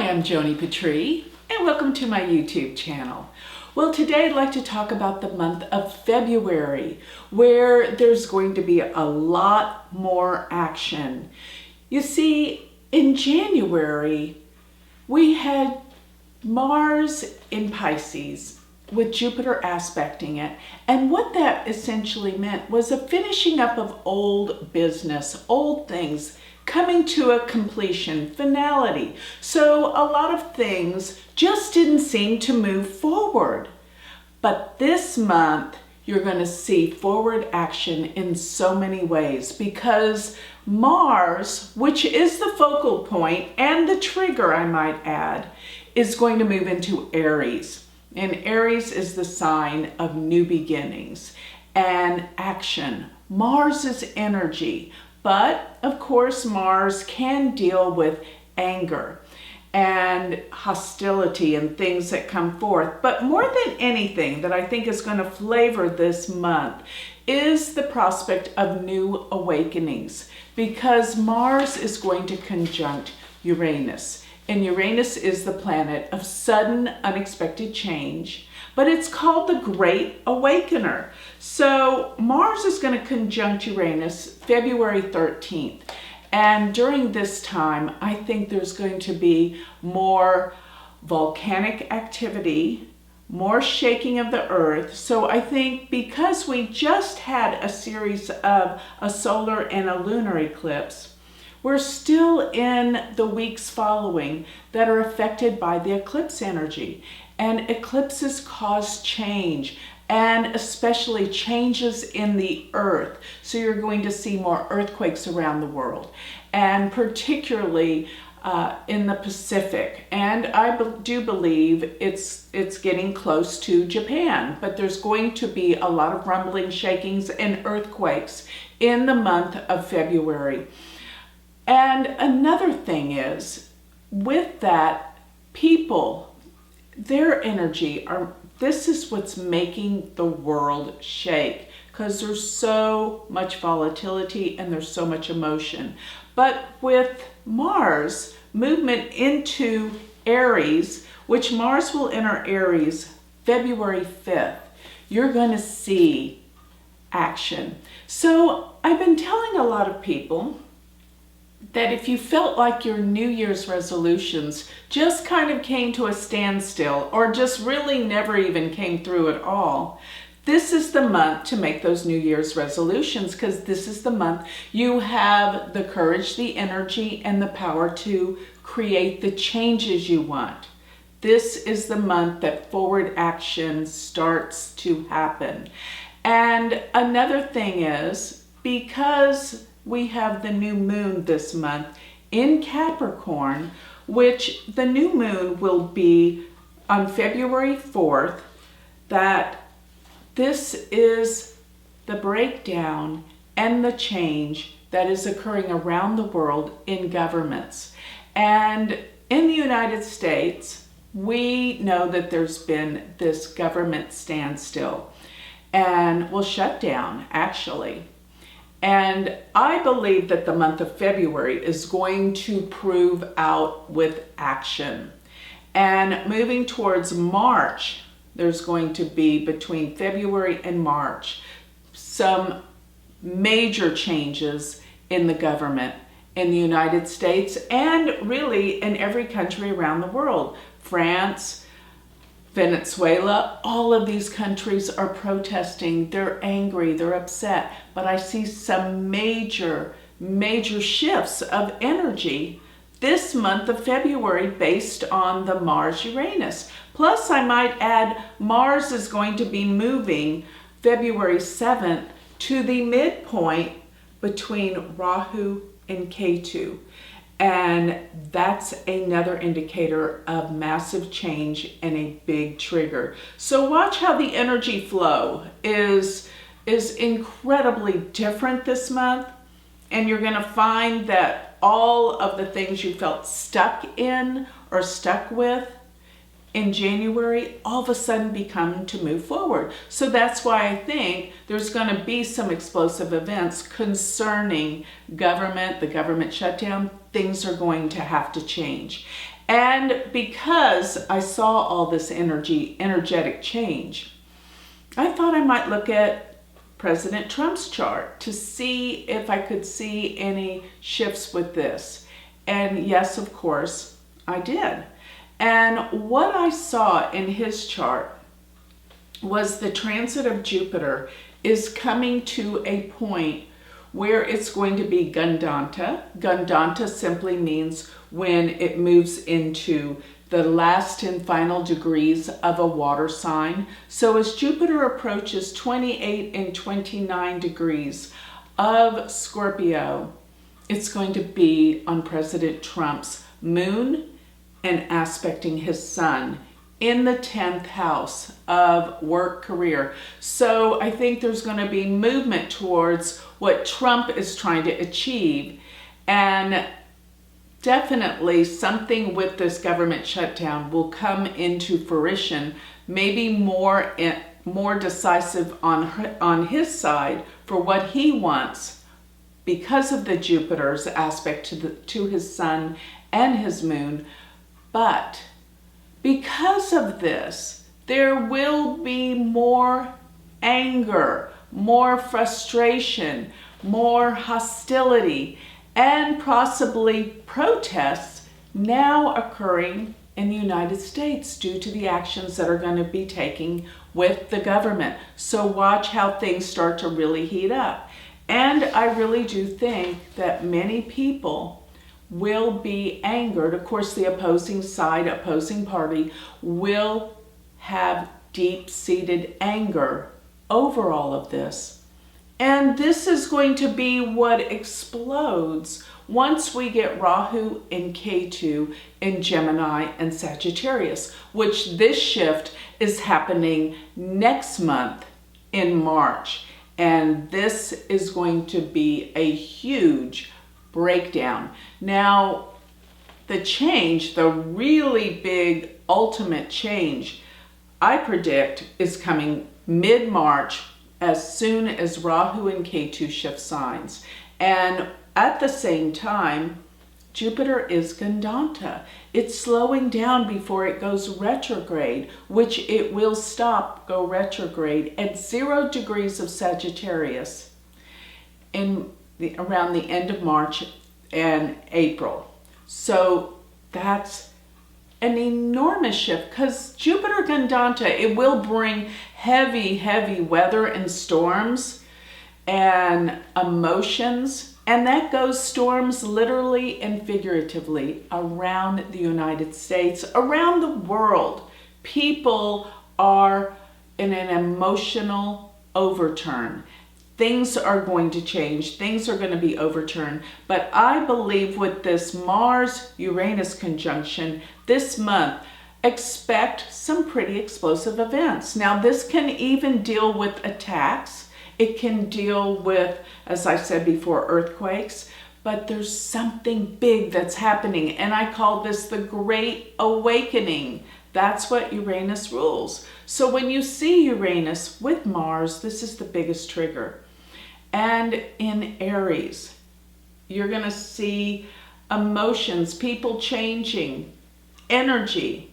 Hi, I'm Joni Patry, and welcome to my YouTube channel. Well, today I'd like to talk about the month of February, where there's going to be a lot more action. You see, in January, we had Mars in Pisces with Jupiter aspecting it. And what that essentially meant was a finishing up of old business, old things, coming to a completion, finality. So a lot of things just didn't seem to move forward. But this month, you're going to see forward action in so many ways because Mars, which is the focal point and the trigger, I might add, is going to move into Aries. And Aries is the sign of new beginnings and action. Mars is energy. But of course, Mars can deal with anger and hostility and things that come forth. But more than anything that I think is going to flavor this month is the prospect of new awakenings, because Mars is going to conjunct Uranus. And Uranus is the planet of sudden, unexpected change, but it's called the Great Awakener. So Mars is going to conjunct Uranus February 13th. And during this time, I think there's going to be more volcanic activity, more shaking of the earth. So I think because we just had a series of a solar and a lunar eclipse, we're still in the weeks following that are affected by the eclipse energy. And eclipses cause change, and especially changes in the earth. So you're going to see more earthquakes around the world, and particularly in the Pacific. And I do believe it's getting close to Japan, but there's going to be a lot of rumbling, shakings, and earthquakes in the month of February. And another thing is, with that, people, their energy, this is what's making the world shake, because there's so much volatility and there's so much emotion. But with Mars movement into Aries, which Mars will enter Aries February 5th, you're going to see action. So I've been telling a lot of people that if you felt like your New Year's resolutions just kind of came to a standstill or just really never even came through at all, this is the month to make those New Year's resolutions, because this is the month you have the courage, the energy, and the power to create the changes you want. This is the month that forward action starts to happen. And another thing is, because we have the new moon this month in Capricorn, which the new moon will be on February 4th, that this is the breakdown and the change that is occurring around the world in governments. And in the United States, we know that there's been this government standstill and will shut down, actually. And I believe that the month of February is going to prove out with action. And moving towards March, there's going to be, between February and March, some major changes in the government in the United States and really in every country around the world. France, Venezuela, all of these countries are protesting. They're angry, they're upset. But I see some major shifts of energy this month of February based on the Mars-Uranus. Plus, I might add, Mars is going to be moving February 7th to the midpoint between Rahu and Ketu. And that's another indicator of massive change and a big trigger. So watch how the energy flow is incredibly different this month. And you're going to find that all of the things you felt stuck in or stuck with in January all of a sudden become to move forward. So that's why I think there's going to be some explosive events concerning government, the government shutdown. Things are going to have to change. And because I saw all this energetic change, I thought I might look at President Trump's chart to see if I could see any shifts with this. And yes, of course, I did. And what I saw in his chart was the transit of Jupiter is coming to a point where it's going to be Gandanta. Gandanta simply means when it moves into the last and final degrees of a water sign. So as Jupiter approaches 28 and 29 degrees of Scorpio, it's going to be on President Trump's moon and aspecting his sun in the 10th house of work career. So I think there's going to be movement towards what Trump is trying to achieve, and definitely something with this government shutdown will come into fruition, maybe more decisive on his side for what he wants because of the Jupiter's aspect to his sun and his moon. But because of this, there will be more anger, more frustration, more hostility, and possibly protests now occurring in the United States due to the actions that are going to be taking with the government. So watch how things start to really heat up. And I really do think that many people will be angered. Of course, the opposing side, opposing party will have deep-seated anger over all of this. And this is going to be what explodes once we get Rahu and Ketu in Gemini and Sagittarius, which this shift is happening next month in March. And this is going to be a huge breakdown. Now, the change, the really big ultimate change, I predict is coming mid-March as soon as Rahu and Ketu shift signs. And at the same time, Jupiter is Gandanta. It's slowing down before it goes retrograde, which it will go retrograde at 0 degrees of Sagittarius around the end of March and April. So that's an enormous shift because Jupiter Gandanta, it will bring heavy weather and storms and emotions. And that goes storms literally and figuratively around the United States, around the world. People are in an emotional overturn. Things are going to change. Things are going to be overturned. But I believe with this Mars-Uranus conjunction this month, expect some pretty explosive events. Now, this can even deal with attacks. It can deal with, as I said before, earthquakes. But there's something big that's happening. And I call this the Great Awakening. That's what Uranus rules. So when you see Uranus with Mars, this is the biggest trigger. And in Aries, you're going to see emotions, people changing, energy.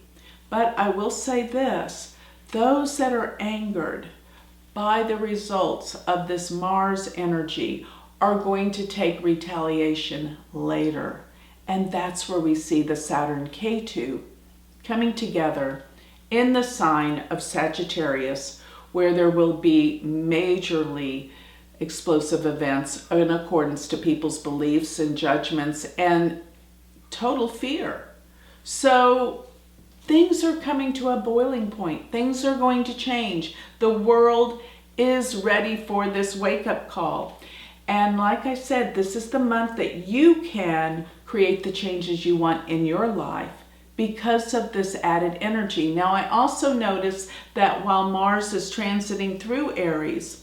But I will say this, those that are angered by the results of this Mars energy are going to take retaliation later. And that's where we see the Saturn Ketu coming together in the sign of Sagittarius, where there will be majorly explosive events in accordance to people's beliefs and judgments and total fear. So things are coming to a boiling point. Things are going to change. The world is ready for this wake-up call. And like I said, this is the month that you can create the changes you want in your life because of this added energy. Now, I also notice that while Mars is transiting through Aries,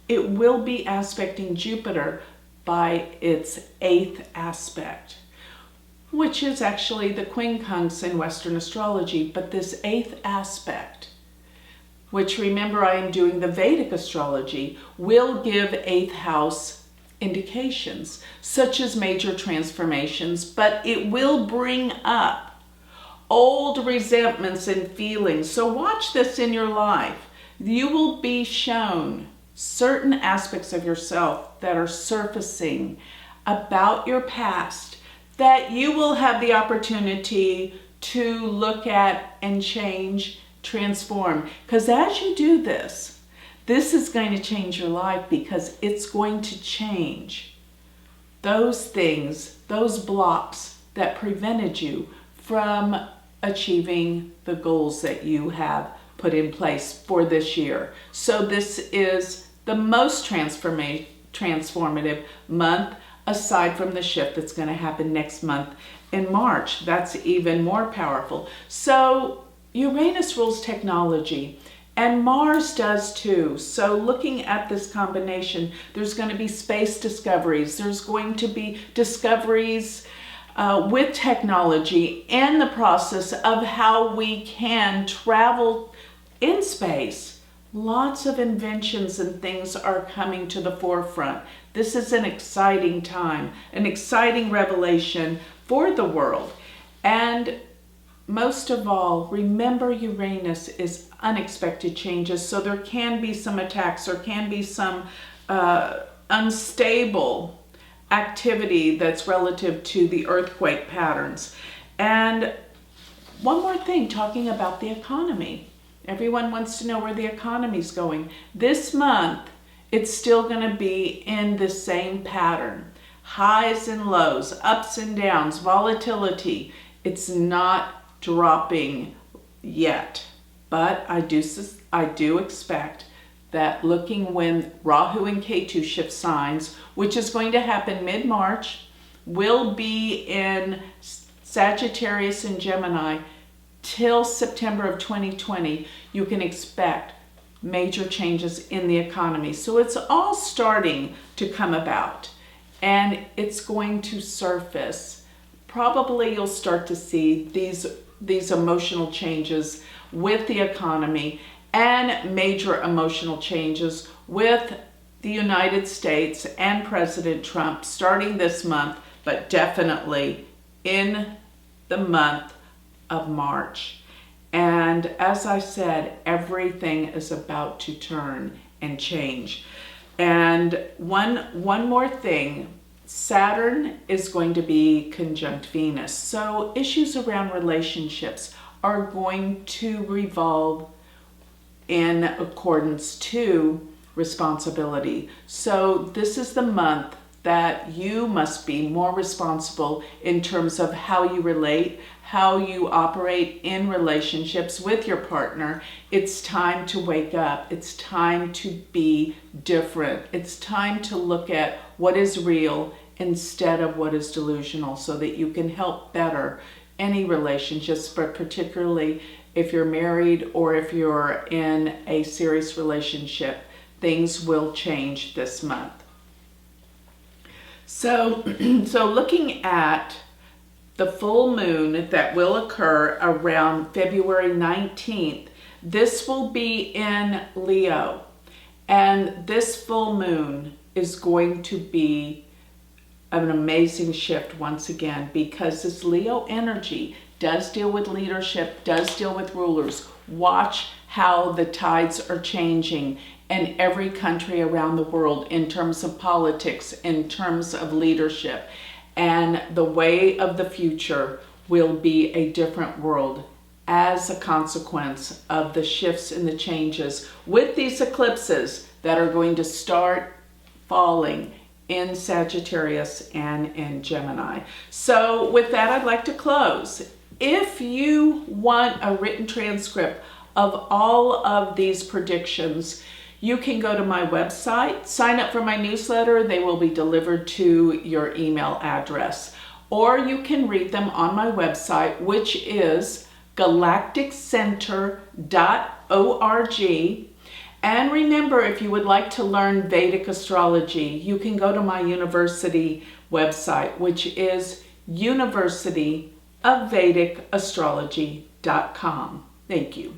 it will be aspecting Jupiter by its 8th aspect, which is actually the quincunx in Western astrology. But this 8th aspect, which remember I am doing the Vedic astrology, will give 8th house indications, such as major transformations, but it will bring up old resentments and feelings. So watch this in your life. You will be shown certain aspects of yourself that are surfacing about your past that you will have the opportunity to look at and change, transform. Because as you do this, this is going to change your life, because it's going to change those things, those blocks that prevented you from achieving the goals that you have put in place for this year. So this is the most transformative month, aside from the shift that's going to happen next month in March. That's even more powerful. So Uranus rules technology, and Mars does too. So looking at this combination, there's going to be space discoveries. There's going to be discoveries with technology and the process of how we can travel in space. Lots of inventions and things are coming to the forefront. This is an exciting time, an exciting revelation for the world. And most of all, remember, Uranus is unexpected changes. So there can be some attacks, there can be some unstable activity that's relative to the earthquake patterns. And one more thing, talking about the economy. Everyone wants to know where the economy's going. This month, it's still going to be in the same pattern. Highs and lows, ups and downs, volatility. It's not dropping yet. But I do expect that looking when Rahu and Ketu shift signs, which is going to happen mid-March, will be in Sagittarius and Gemini till September of 2020, you can expect major changes in the economy. So it's all starting to come about, and it's going to surface. Probably you'll start to see these emotional changes with the economy, and major emotional changes with the United States and President Trump starting this month, but definitely in the month of March. And as I said, everything is about to turn and change. And one more thing, Saturn is going to be conjunct Venus. So issues around relationships are going to revolve in accordance to responsibility. So this is the month that you must be more responsible in terms of how you relate, how you operate in relationships with your partner. It's time to wake up. It's time to be different. It's time to look at what is real instead of what is delusional, so that you can help better any relationships, but particularly if you're married or if you're in a serious relationship, things will change this month. So looking at the full moon that will occur around February 19th, this will be in Leo. And this full moon is going to be an amazing shift once again, because this Leo energy does deal with leadership, does deal with rulers. Watch how the tides are changing in every country around the world in terms of politics, in terms of leadership. And the way of the future will be a different world as a consequence of the shifts and the changes with these eclipses that are going to start falling in Sagittarius and in Gemini. So with that, I'd like to close. If you want a written transcript of all of these predictions, you can go to my website, sign up for my newsletter. They will be delivered to your email address. Or you can read them on my website, which is galacticcenter.org. And remember, if you would like to learn Vedic astrology, you can go to my university website, which is universityofvedicastrology.com. Thank you.